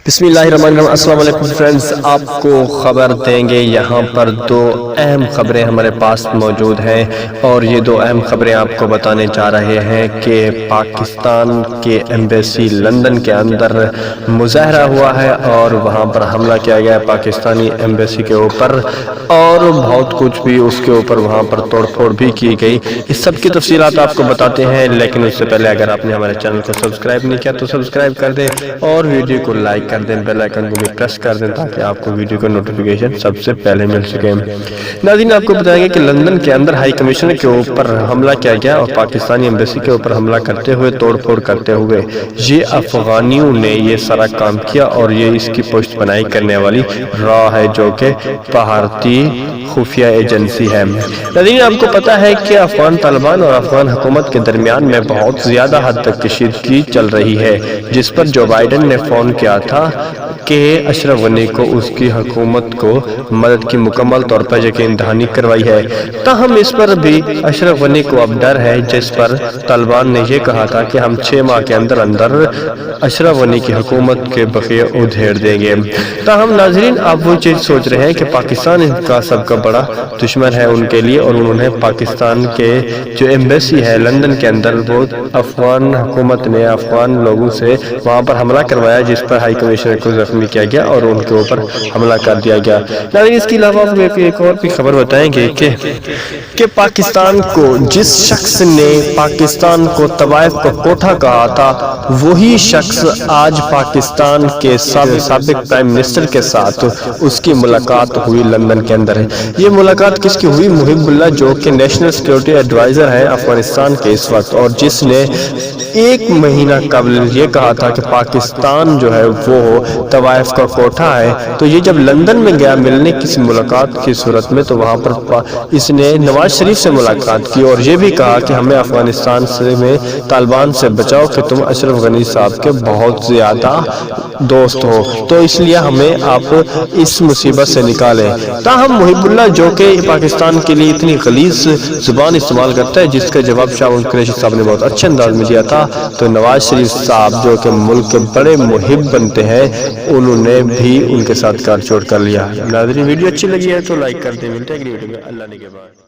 بسم اللہ الرحمن الرحیم۔ السلام علیکم فرینڈز، آپ کو خبر دیں گے یہاں پر دو اہم خبریں ہمارے پاس موجود ہیں، اور یہ دو اہم خبریں آپ کو بتانے جا رہے ہیں کہ پاکستان کے ایمبیسی لندن کے اندر مظاہرہ ہوا ہے اور وہاں پر حملہ کیا گیا ہے پاکستانی ایمبیسی کے اوپر، اور بہت کچھ بھی اس کے اوپر وہاں پر توڑ پھوڑ بھی کی گئی۔ اس سب کی تفصیلات آپ کو بتاتے ہیں، لیکن اس سے پہلے اگر آپ نے ہمارے چینل کو سبسکرائب نہیں کیا تو سبسکرائب کر دیں اور ویڈیو کو لائک کر دیں، بیل آئیکن کو بھی پریس کر دیں تاکہ آپ کو ویڈیو کا نوٹیفیکیشن سب سے پہلے مل سکے۔ ناظرین، آپ کو بتائیں گے کہ لندن کے اندر ہائی کمشنر کے اوپر حملہ کیا گیا اور پاکستانی ایمبیسی کے اوپر حملہ کرتے ہوئے، توڑ پھوڑ کرتے ہوئے یہ افغانیوں نے یہ سارا کام کیا، اور یہ اس کی پشت بنائی کرنے والی را ہے جو کہ بھارتی خفیہ ایجنسی ہے۔ ناظرین، آپ کو پتا ہے کہ افغان طالبان اور افغان حکومت کے درمیان میں بہت زیادہ حد تک کشیدگی چل رہی ہے، جس پر جو بائیڈن نے فون کیا تھا کہ اشرف غنی کو اس کی حکومت کو مدد کی مکمل طور پر یقین دہانی کروائی ہے۔ تاہم اس پر بھی اشرف غنی کو اب ڈر ہے، جس پر طالبان نے یہ کہا تھا کہ ہم 6 ماہ کے اندر اندر اشرف غنی کی حکومت کے بقیے ادھیڑ دیں گے۔ تاہم ناظرین، آپ وہ چیز سوچ رہے ہیں کہ پاکستان ان کا سب کا بڑا دشمن ہے ان کے لیے، اور انہوں نے پاکستان کے جو ایمبیسی ہے لندن کے اندر، وہ افغان حکومت نے افغان لوگوں سے وہاں پر حملہ کروایا، جس پر ہائی کمشنر کو زخمی کیا گیا اور ان کے اوپر حملہ کر دیا گیا۔ ناظرین، اس کے علاوہ ایک اور بھی خبر بتائیں گے کہ پاکستان کو جس شخص نے پاکستان کو طوائف کا کوٹھا کہا تھا، وہی شخص آج پاکستان کے سابق پرائم منسٹر کے ساتھ اس کی ملاقات ہوئی لندن کے اندر ہے۔ یہ ملاقات کس کی ہوئی؟ محب اللہ، جو کہ نیشنل سیکیورٹی ایڈوائزر ہے افغانستان کے اس وقت، اور جس نے 1 مہینہ قبل یہ کہا تھا کہ پاکستان جو ہے وہ طوائف کا کوٹھا ہے۔ تو یہ جب لندن میں گیا ملنے کسی ملاقات کی صورت میں، تو وہاں پر اس نے نواز شریف سے ملاقات کی اور یہ بھی کہا کہ ہمیں افغانستان میں طالبان سے بچاؤ کہ تم اشرف غنی صاحب کے بہت زیادہ دوست ہو، تو اس لیے ہمیں آپ اس مصیبت سے نکالیں۔ تاہم محب اللہ، جو کہ پاکستان کے لیے اتنی غلیظ زبان استعمال کرتا ہے، جس کا جواب شاہ قریشی صاحب نے بہت اچھے انداز میں دیا تھا، تو نواز شریف صاحب جو کہ ملک کے بڑے محب بنتے ہیں، انہوں نے بھی ان کے ساتھ کار چوڑ کر لیا۔ ناظرین، ویڈیو اچھی لگی ہے تو لائک کر دیں، ملتے ہیں اگلی ویڈیو میں، اللہ نے کے بعد۔